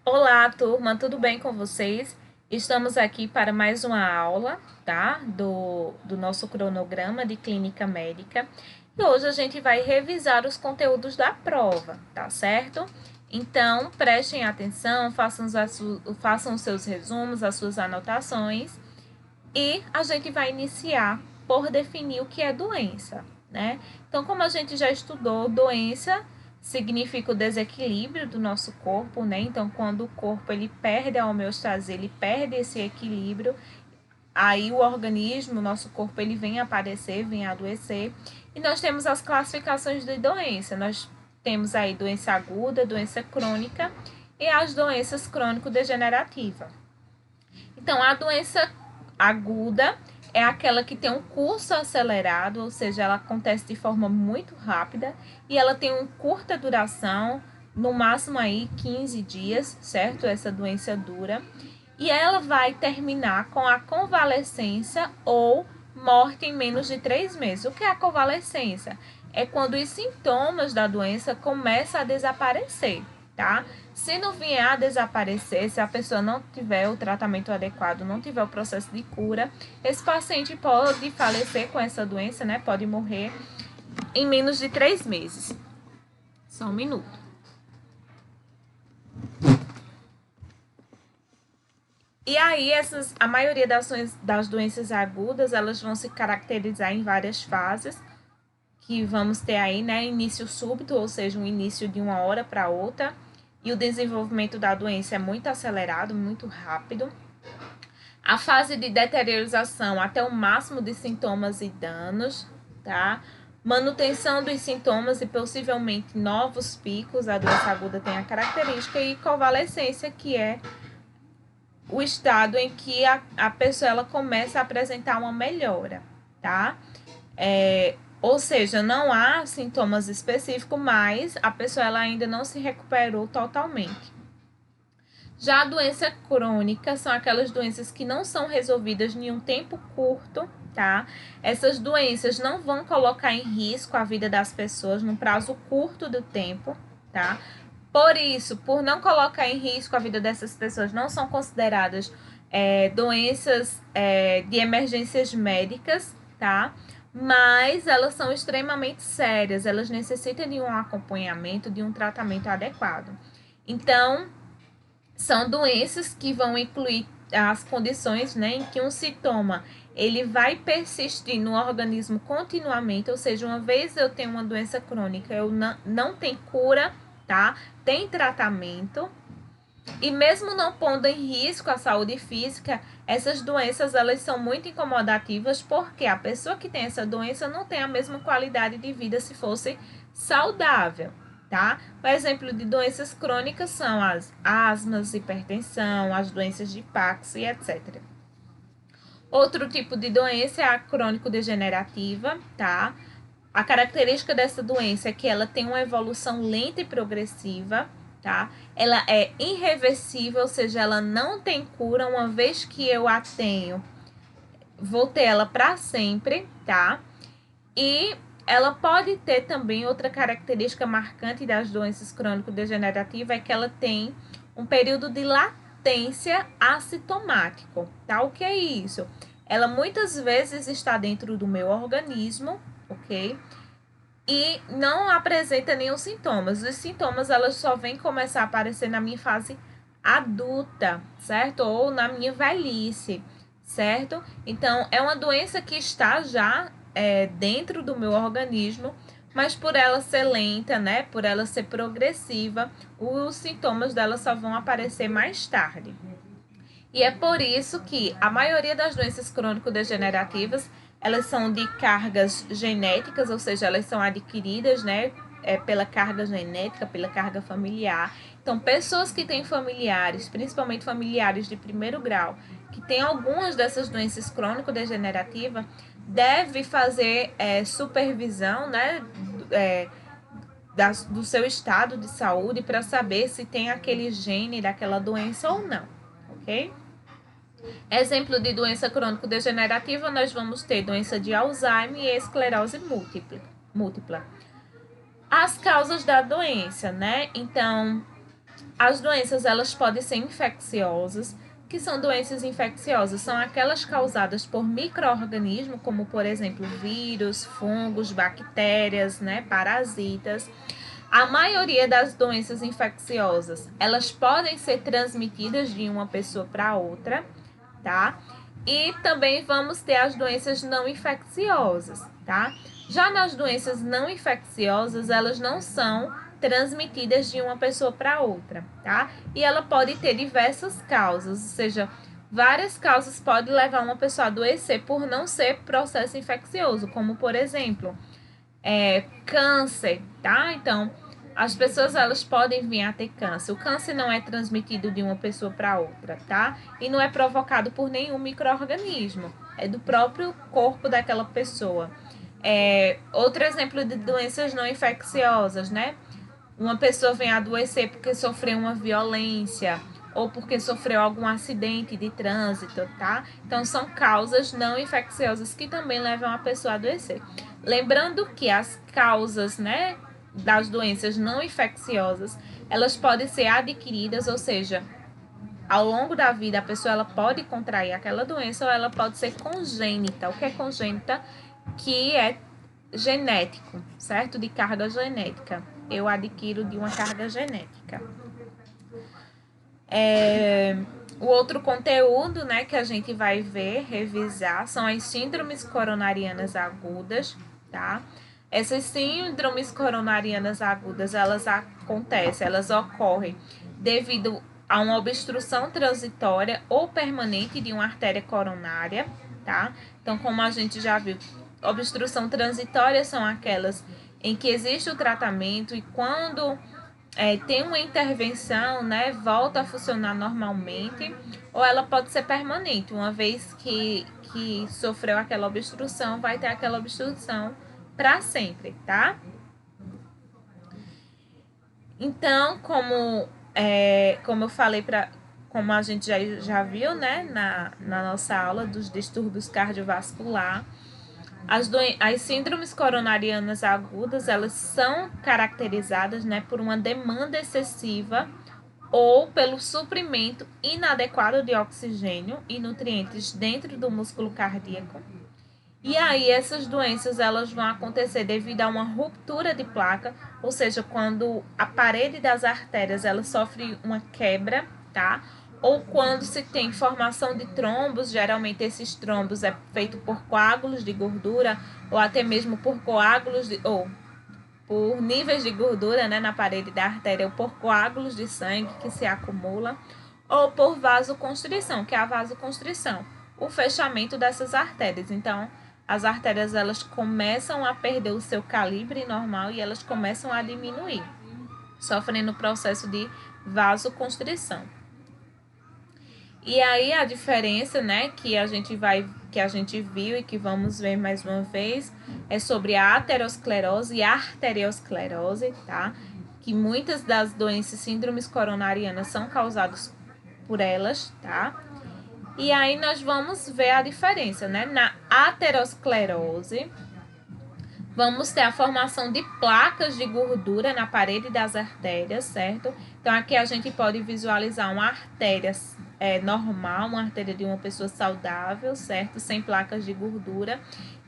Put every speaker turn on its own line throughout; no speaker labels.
Olá, turma, tudo bem com vocês? Estamos aqui para mais uma aula, tá? Do nosso cronograma de clínica médica. E hoje a gente vai revisar os conteúdos da prova, tá certo? Então, prestem atenção, façam os seus resumos, as suas anotações, e a gente vai iniciar por definir o que é doença, né? Então, como a gente já estudou, doença significa o desequilíbrio do nosso corpo, né? Então, quando o corpo ele perde a homeostase, ele perde esse equilíbrio, aí o organismo, o nosso corpo, ele vem aparecer, vem adoecer. E nós temos as classificações de doença. Nós temos aí doença aguda, doença crônica e as doenças crônico-degenerativas. Então, a doença aguda é aquela que tem um curso acelerado, ou seja, ela acontece de forma muito rápida e ela tem uma curta duração, no máximo aí 15 dias, certo? Essa doença dura. E ela vai terminar com a convalescência ou morte em menos de 3 meses. O que é a convalescência? É quando os sintomas da doença começam a desaparecer, tá? Se não vier a desaparecer, se a pessoa não tiver o tratamento adequado, não tiver o processo de cura, esse paciente pode falecer com essa doença, né? Pode morrer em menos de 3 meses. Só um minuto. E aí, a maioria das doenças agudas, elas vão se caracterizar em várias fases, que vamos ter aí, né? Início súbito, ou seja, um início de uma hora para outra, e o desenvolvimento da doença é muito acelerado, muito rápido. A fase de deteriorização até o máximo de sintomas e danos, tá? Manutenção dos sintomas e possivelmente novos picos, a doença aguda tem a característica, e convalescência, que é o estado em que a pessoa ela começa a apresentar uma melhora, tá? Ou seja, não há sintomas específicos, mas a pessoa ela ainda não se recuperou totalmente. Já a doença crônica são aquelas doenças que não são resolvidas em um tempo curto, tá? Essas doenças não vão colocar em risco a vida das pessoas num prazo curto do tempo, tá? Por isso, por não colocar em risco a vida dessas pessoas, não são consideradas doenças de emergências médicas, tá? Mas elas são extremamente sérias, elas necessitam de um acompanhamento, de um tratamento adequado. Então, são doenças que vão incluir as condições, né, em que um sintoma ele vai persistir no organismo continuamente, ou seja, uma vez eu tenho uma doença crônica, eu não tem cura, tá? Tem tratamento. E mesmo não pondo em risco a saúde física, essas doenças elas são muito incomodativas porque a pessoa que tem essa doença não tem a mesma qualidade de vida se fosse saudável, tá? O exemplo de doenças crônicas são as asmas, hipertensão, as doenças de Parkinson e etc. Outro tipo de doença é a crônico-degenerativa, tá? A característica dessa doença é que ela tem uma evolução lenta e progressiva, tá? Ela é irreversível, ou seja, ela não tem cura. Uma vez que eu a tenho, vou ter ela para sempre, tá? E ela pode ter também outra característica marcante das doenças crônico-degenerativas, é que ela tem um período de latência assintomático, tá? O que é isso? Ela muitas vezes está dentro do meu organismo, ok? E não apresenta nenhum sintomas. Os sintomas elas só vêm começar a aparecer na minha fase adulta, certo? Ou na minha velhice, certo? Então, é uma doença que está já dentro do meu organismo, mas por ela ser lenta, né? Por ela ser progressiva, os sintomas dela só vão aparecer mais tarde. E é por isso que a maioria das doenças crônico-degenerativas, elas são de cargas genéticas, ou seja, elas são adquiridas, né, pela carga genética, pela carga familiar. Então, pessoas que têm familiares, principalmente familiares de primeiro grau, que têm algumas dessas doenças crônico-degenerativas, deve fazer supervisão, né, do seu estado de saúde para saber se tem aquele gene daquela doença ou não, ok? Exemplo de doença crônico-degenerativa, nós vamos ter doença de Alzheimer e esclerose múltipla. As causas da doença, né? Então, As doenças, elas podem ser infecciosas. Que são doenças infecciosas? São aquelas causadas por micro-organismos, como, por exemplo, vírus, fungos, bactérias, né, parasitas. A maioria das doenças infecciosas, elas podem ser transmitidas de uma pessoa para outra, tá? E também vamos ter as doenças não infecciosas, tá? Já nas doenças não infecciosas, elas não são transmitidas de uma pessoa para outra, tá? E ela pode ter diversas causas, ou seja, várias causas podem levar uma pessoa a adoecer por não ser processo infeccioso, como por exemplo, câncer, tá? Então, as pessoas elas podem vir a ter câncer. O câncer não é transmitido de uma pessoa para outra, tá? E não é provocado por nenhum micro-organismo, é do próprio corpo daquela pessoa. Outro exemplo de doenças não infecciosas, né? Uma pessoa vem adoecer porque sofreu uma violência ou porque sofreu algum acidente de trânsito, tá? Então, são causas não infecciosas que também levam a pessoa a adoecer. Lembrando que as causas, né, das doenças não infecciosas, elas podem ser adquiridas, ou seja, ao longo da vida a pessoa ela pode contrair aquela doença ou ela pode ser congênita. O que é congênita? Que é genético, certo? De carga genética. Eu adquiro de uma carga genética. O outro conteúdo, né, que a gente vai ver, revisar, são as síndromes coronarianas agudas, tá? Essas síndromes coronarianas agudas, elas acontecem, elas ocorrem devido a uma obstrução transitória ou permanente de uma artéria coronária, tá? Então, como a gente já viu, obstrução transitória são aquelas em que existe o tratamento e quando tem uma intervenção, né, volta a funcionar normalmente, ou ela pode ser permanente, uma vez que sofreu aquela obstrução, vai ter aquela obstrução para sempre, tá? Então, como eu falei, como a gente já viu, né, na nossa aula dos distúrbios cardiovasculares, as síndromes coronarianas agudas, elas são caracterizadas, né, por uma demanda excessiva ou pelo suprimento inadequado de oxigênio e nutrientes dentro do músculo cardíaco. E aí essas doenças elas vão acontecer devido a uma ruptura de placa, ou seja, quando a parede das artérias ela sofre uma quebra, tá? Ou quando se tem formação de trombos, geralmente esses trombos é feito por coágulos de gordura ou até mesmo por coágulos ou por níveis de gordura, né, na parede da artéria ou por coágulos de sangue que se acumula ou por vasoconstrição, que é a vasoconstrição, o fechamento dessas artérias. Então, as artérias elas começam a perder o seu calibre normal e elas começam a diminuir, sofrendo o processo de vasoconstrição. E aí a diferença, né, que a gente viu e que vamos ver mais uma vez é sobre a aterosclerose e a arteriosclerose, tá? Que muitas das doenças síndromes coronarianas são causadas por elas, tá? E aí nós vamos ver a diferença, né? Na aterosclerose, vamos ter a formação de placas de gordura na parede das artérias, certo? Então, aqui a gente pode visualizar uma artéria normal, uma artéria de uma pessoa saudável, certo? Sem placas de gordura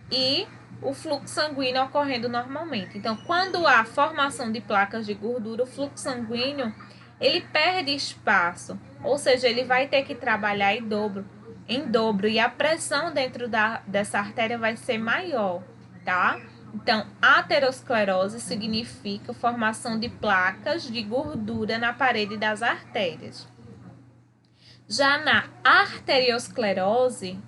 e o fluxo sanguíneo ocorrendo normalmente. Então, quando há formação de placas de gordura, o fluxo sanguíneo, ele perde espaço, ou seja, ele vai ter que trabalhar em dobro e a pressão dentro dessa artéria vai ser maior, tá? Então, aterosclerose significa formação de placas de gordura na parede das artérias. Já na arteriosclerose,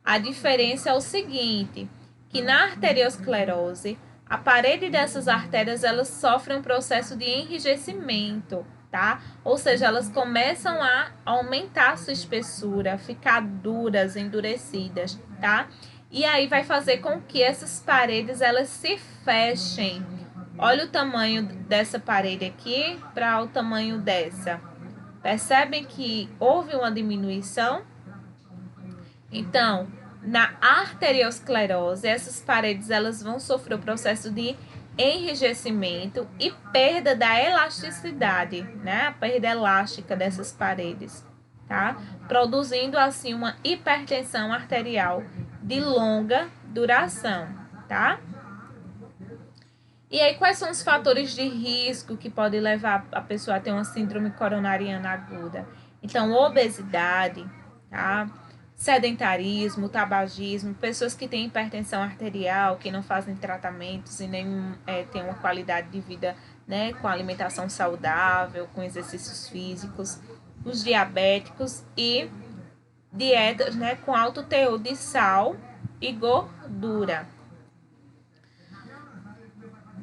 a diferença é o seguinte, que na arteriosclerose, a parede dessas artérias elas sofrem um processo de enrijecimento, tá? Ou seja, elas começam a aumentar sua espessura, ficar duras, endurecidas, tá? E aí vai fazer com que essas paredes elas se fechem. Olha o tamanho dessa parede aqui para o tamanho dessa. Percebem que houve uma diminuição? Então, na arteriosclerose, essas paredes elas vão sofrer o processo de enrijecimento e perda da elasticidade, né? A perda elástica dessas paredes, tá? Produzindo assim uma hipertensão arterial de longa duração, tá? E aí, quais são os fatores de risco que podem levar a pessoa a ter uma síndrome coronariana aguda? Então, obesidade, tá? Sedentarismo, tabagismo, pessoas que têm hipertensão arterial, que não fazem tratamentos e nem têm uma qualidade de vida, né, com alimentação saudável, com exercícios físicos, os diabéticos e dietas, né, com alto teor de sal e gordura.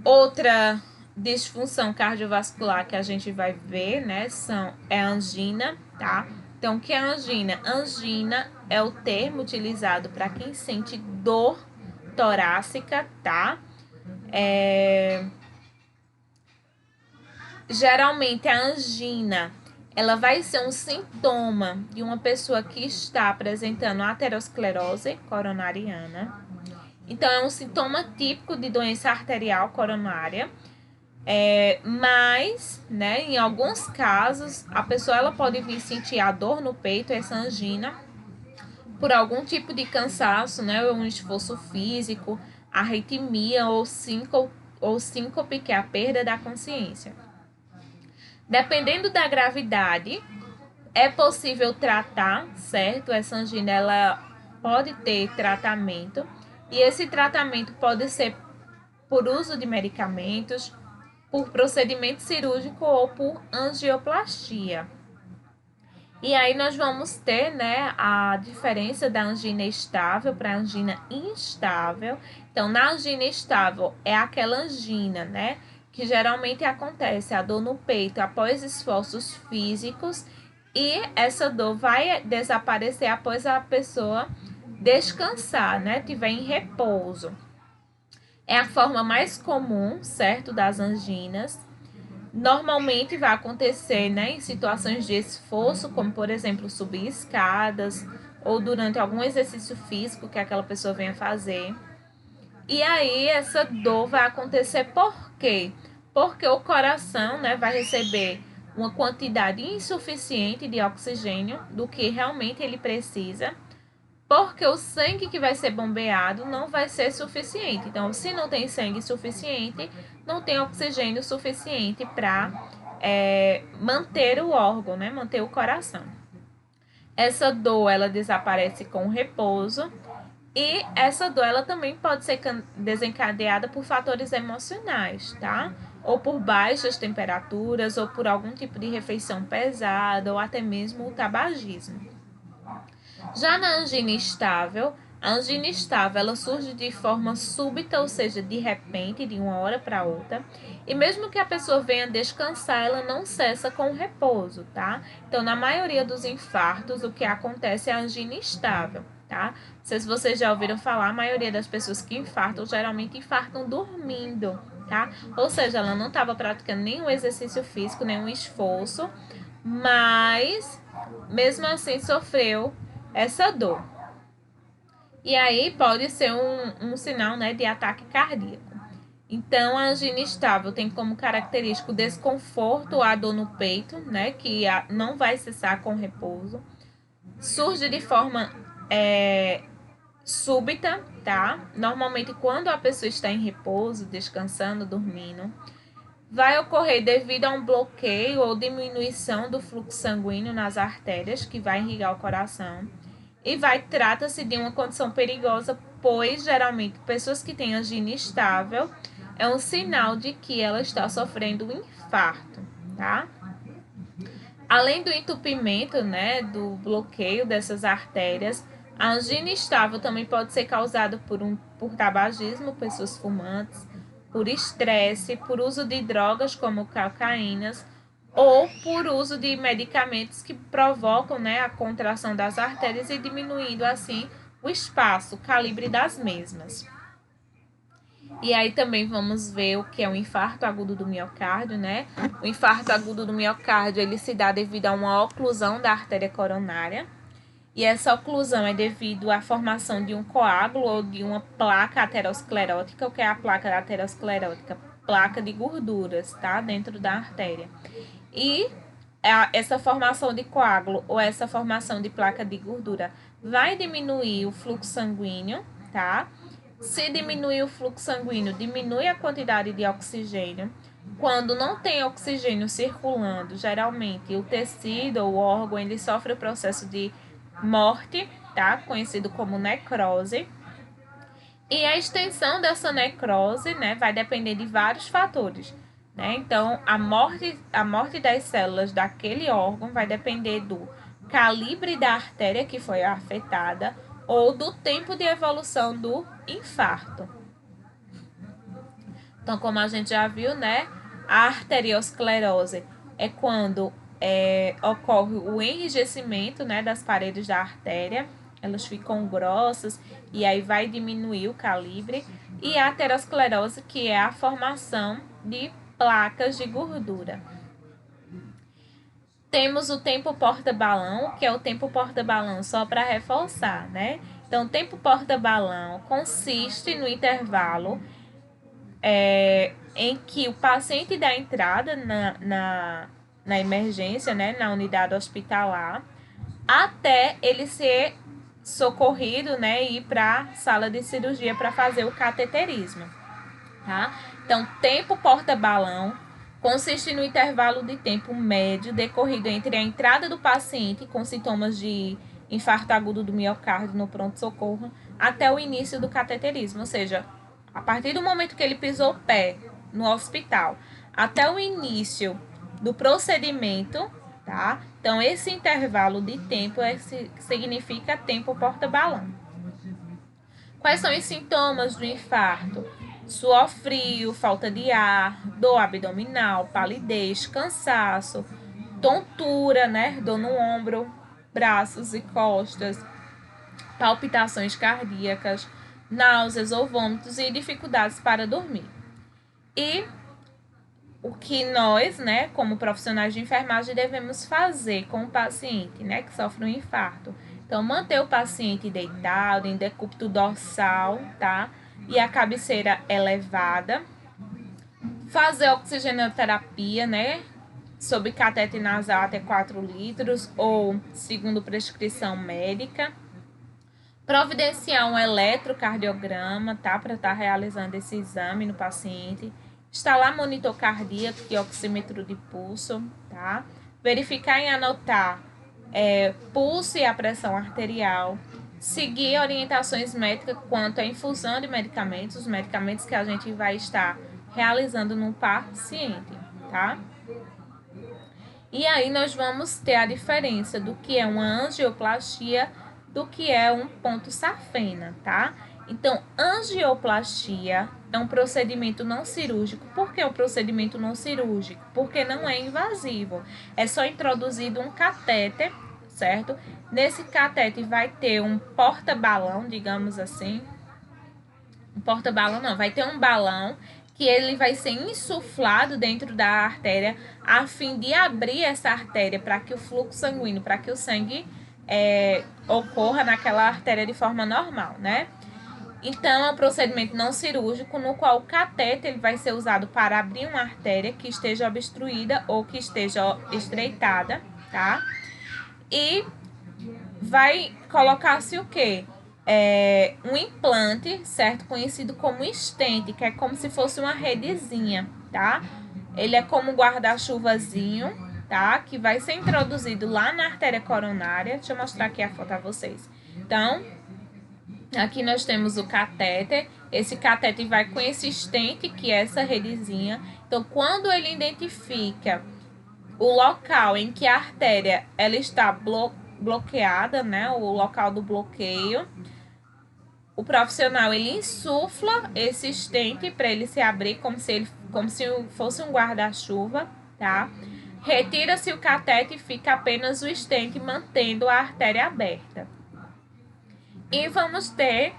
Outra disfunção cardiovascular que a gente vai ver, né, é a angina, tá? Então, o que é angina? Angina é o termo utilizado para quem sente dor torácica, tá? Geralmente a angina, ela vai ser um sintoma de uma pessoa que está apresentando aterosclerose coronariana. Então, é um sintoma típico de doença arterial coronária. Mas, né, em alguns casos, a pessoa ela pode vir sentir a dor no peito, essa angina, por algum tipo de cansaço, né, um esforço físico, arritmia ou síncope, que é a perda da consciência. Dependendo da gravidade, é possível tratar, certo? Essa angina, ela pode ter tratamento, e esse tratamento pode ser por uso de medicamentos, por procedimento cirúrgico ou por angioplastia. E aí nós vamos ter, né, a diferença da angina estável para a angina instável. Então, na angina estável é aquela angina, né, que geralmente acontece a dor no peito após esforços físicos, e essa dor vai desaparecer após a pessoa descansar, né, tiver em repouso. É a forma mais comum, certo, das anginas. Normalmente vai acontecer, né, em situações de esforço, como por exemplo subir escadas ou durante algum exercício físico que aquela pessoa venha fazer. E aí essa dor vai acontecer por quê? Porque o coração, né, vai receber uma quantidade insuficiente de oxigênio do que realmente ele precisa, porque o sangue que vai ser bombeado não vai ser suficiente. Então, se não tem sangue suficiente, não tem oxigênio suficiente para manter o órgão, né? Manter o coração. Essa dor, ela desaparece com o repouso, e essa dor, ela também pode ser desencadeada por fatores emocionais, tá? Ou por baixas temperaturas, ou por algum tipo de refeição pesada, ou até mesmo o tabagismo. Já na angina estável, a angina estável ela surge de forma súbita, ou seja, de repente, de uma hora para outra. E mesmo que a pessoa venha descansar, ela não cessa com o repouso, tá? Então, na maioria dos infartos, o que acontece é a angina estável, tá? Não sei se vocês já ouviram falar, a maioria das pessoas que infartam, geralmente infartam dormindo, tá? Ou seja, ela não estava praticando nenhum exercício físico, nenhum esforço, mas mesmo assim sofreu essa dor. E aí pode ser um sinal, né, de ataque cardíaco. Então, a angina estável tem como característico o desconforto, a dor no peito, né, que não vai cessar com repouso. Surge de forma súbita, tá? Normalmente quando a pessoa está em repouso, descansando, dormindo. Vai ocorrer devido a um bloqueio ou diminuição do fluxo sanguíneo nas artérias, que vai irrigar o coração. E trata-se de uma condição perigosa, pois geralmente pessoas que têm angina estável é um sinal de que ela está sofrendo um infarto, tá? Além do entupimento, né, do bloqueio dessas artérias, a angina estável também pode ser causada por tabagismo, pessoas fumantes, por estresse, por uso de drogas como cocaínas, ou por uso de medicamentos que provocam, né, a contração das artérias e diminuindo assim o espaço, o calibre das mesmas. E aí também vamos ver o que é o infarto agudo do miocárdio, né? O infarto agudo do miocárdio, ele se dá devido a uma oclusão da artéria coronária. E essa oclusão é devido à formação de um coágulo ou de uma placa aterosclerótica. O que é a placa aterosclerótica? Placa de gorduras, tá? Dentro da artéria. E essa formação de coágulo ou essa formação de placa de gordura vai diminuir o fluxo sanguíneo, tá? Se diminuir o fluxo sanguíneo, diminui a quantidade de oxigênio. Quando não tem oxigênio circulando, geralmente o tecido ou o órgão ele sofre o processo de morte, tá? Conhecido como necrose. E a extensão dessa necrose, né, vai depender de vários fatores, né? Então, a morte das células daquele órgão vai depender do calibre da artéria que foi afetada ou do tempo de evolução do infarto. Então, como a gente já viu, né, a arteriosclerose é quando ocorre o enrijecimento, né, das paredes da artéria, elas ficam grossas e aí vai diminuir o calibre. E a aterosclerose, que é a formação de placas de gordura. Temos o tempo porta-balão, que é o tempo porta-balão só para reforçar, né? Então, o tempo porta-balão consiste no intervalo em que o paciente dá entrada na emergência, né, na unidade hospitalar, até ele ser socorrido, né, e ir para a sala de cirurgia para fazer o cateterismo, tá? Então, tempo porta-balão consiste no intervalo de tempo médio decorrido entre a entrada do paciente com sintomas de infarto agudo do miocárdio no pronto-socorro até o início do cateterismo, ou seja, a partir do momento que ele pisou o pé no hospital até o início do procedimento, tá? Então, esse intervalo de tempo significa tempo porta-balão. Quais são os sintomas do infarto? Suor frio, falta de ar, dor abdominal, palidez, cansaço, tontura, né? Dor no ombro, braços e costas, palpitações cardíacas, náuseas ou vômitos e dificuldades para dormir. E o que nós, né, como profissionais de enfermagem, devemos fazer com o paciente, né, que sofre um infarto? Então, manter o paciente deitado, em decúbito dorsal, tá? E a cabeceira elevada. Fazer oxigenoterapia, né? Sob catéter nasal até 4 litros ou segundo prescrição médica. Providenciar um eletrocardiograma, tá? Para estar realizando esse exame no paciente. Instalar monitor cardíaco e oxímetro de pulso, tá? Verificar e anotar pulso e a pressão arterial. Seguir orientações médicas quanto à infusão de medicamentos, os medicamentos que a gente vai estar realizando no paciente, tá? E aí nós vamos ter a diferença do que é uma angioplastia do que é um ponto safena, tá? Então, angioplastia é um procedimento não cirúrgico. Por que é um procedimento não cirúrgico? Porque não é invasivo. É só introduzido um catéter, certo? Nesse catéter vai ter um porta-balão, digamos assim. Um porta-balão não, vai ter um balão que ele vai ser insuflado dentro da artéria a fim de abrir essa artéria para que o fluxo sanguíneo, para que o sangue ocorra naquela artéria de forma normal, né? Então, é um procedimento não cirúrgico no qual o catéter ele vai ser usado para abrir uma artéria que esteja obstruída ou que esteja estreitada, tá? E vai colocar-se o quê? Um implante, certo? Conhecido como stent, que é como se fosse uma redezinha, tá? Ele é como um guarda-chuvazinho, tá? Que vai ser introduzido lá na artéria coronária. Deixa eu mostrar aqui a foto a vocês. Então, aqui nós temos o catéter. Esse catéter vai com esse stent, que é essa redezinha. Então, quando ele identifica o local em que a artéria ela está bloqueada, né? O local do bloqueio, o profissional ele insufla esse stent para ele se abrir como se fosse um guarda-chuva, tá? Retira-se o catéter e fica apenas o stent mantendo a artéria aberta. E vamos ter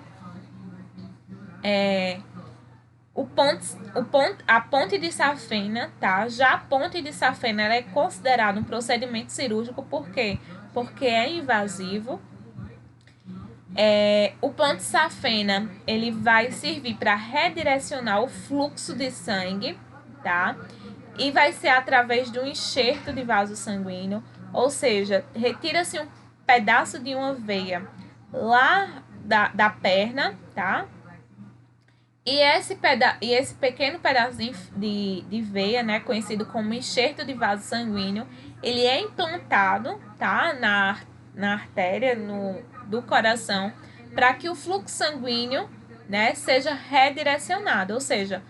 a ponte de safena, tá? Já a ponte de safena ela é considerada um procedimento cirúrgico, por quê? Porque é invasivo, O ponto safena, ele vai servir para redirecionar o fluxo de sangue, tá? E vai ser através de um enxerto de vaso sanguíneo, ou seja, retira-se um pedaço de uma veia lá da perna, tá? E esse pequeno pedacinho de veia, né, conhecido como enxerto de vaso sanguíneo, ele é implantado, tá, na artéria do coração, para que o fluxo sanguíneo, né, seja redirecionado, ou seja,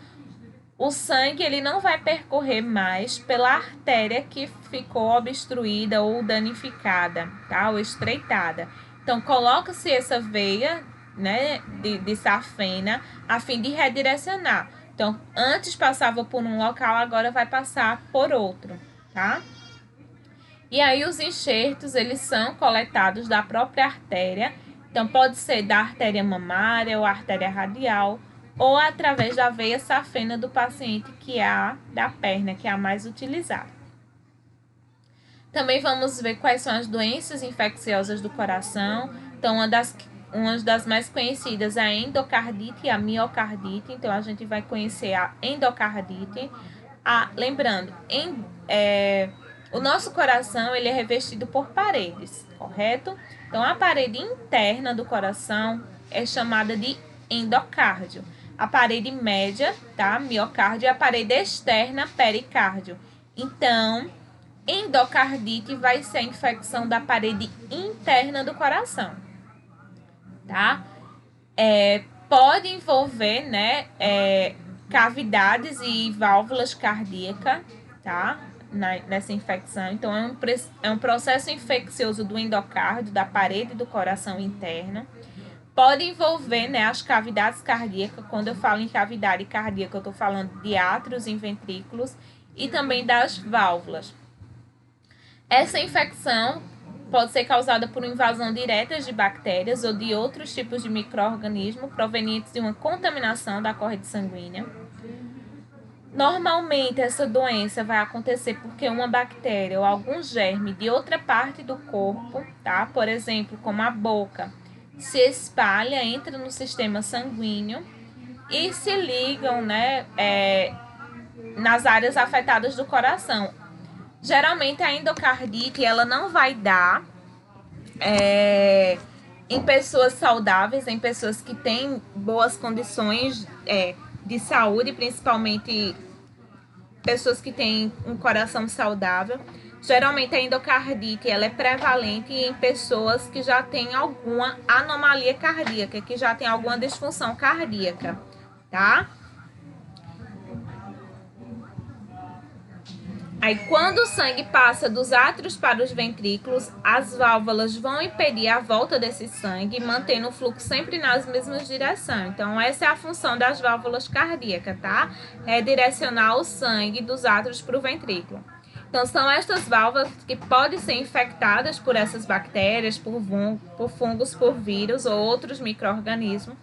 o sangue ele não vai percorrer mais pela artéria que ficou obstruída ou danificada, tá, ou estreitada. Então, coloca-se essa veia, né, de safena a fim de redirecionar. Então, antes passava por um local, agora vai passar por outro, tá? E aí os enxertos, eles são coletados da própria artéria. Então, pode ser da artéria mamária ou artéria radial, ou através da veia safena do paciente, que é a da perna, que é a mais utilizada. Também vamos ver quais são as doenças infecciosas do coração. Então, uma das mais conhecidas é a endocardite e a miocardite. Então, a gente vai conhecer a endocardite. Lembrando, o nosso coração ele é revestido por paredes, correto? Então, a parede interna do coração é chamada de endocárdio. A parede média, tá? Miocárdio, e a parede externa, pericárdio. Então, endocardite vai ser a infecção da parede interna do coração, tá? Pode envolver, né, cavidades e válvulas cardíacas, tá? Nessa infecção. Então, é um processo infeccioso do endocárdio, da parede do coração interno. Pode envolver, né, as cavidades cardíacas. Quando eu falo em cavidade cardíaca, eu estou falando de átrios e ventrículos e também das válvulas. Essa infecção pode ser causada por invasão direta de bactérias ou de outros tipos de micro-organismos provenientes de uma contaminação da corrente sanguínea. Normalmente, essa doença vai acontecer porque uma bactéria ou algum germe de outra parte do corpo, tá? Por exemplo, como a boca, se espalha, entra no sistema sanguíneo e se ligam, né, nas áreas afetadas do coração. Geralmente, a endocardite ela não vai dar em pessoas saudáveis, em pessoas que têm boas condições de saúde, principalmente pessoas que têm um coração saudável. Geralmente a endocardite ela é prevalente em pessoas que já têm alguma anomalia cardíaca, que já tem alguma disfunção cardíaca, tá? Aí, quando o sangue passa dos átrios para os ventrículos, as válvulas vão impedir a volta desse sangue, mantendo o fluxo sempre nas mesmas direções. Então, essa é a função das válvulas cardíacas, tá? É direcionar o sangue dos átrios para o ventrículo. Então, são estas válvulas que podem ser infectadas por essas bactérias, por fungos, por vírus ou outros micro-organismos.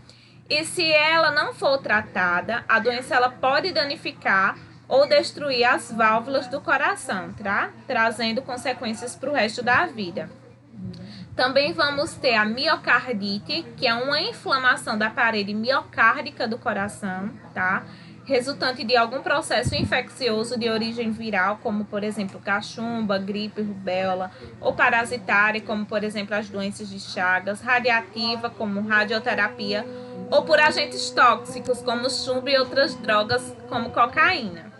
E se ela não for tratada, a doença ela pode danificar ou destruir as válvulas do coração, tá? Trazendo consequências para o resto da vida. Também vamos ter a miocardite, que é uma inflamação da parede miocárdica do coração, tá? Resultante de algum processo infeccioso de origem viral, como por exemplo cachumba, gripe, rubéola, ou parasitária, como por exemplo as doenças de Chagas, radiativa, como radioterapia, ou por agentes tóxicos, como chumbo e outras drogas, como cocaína.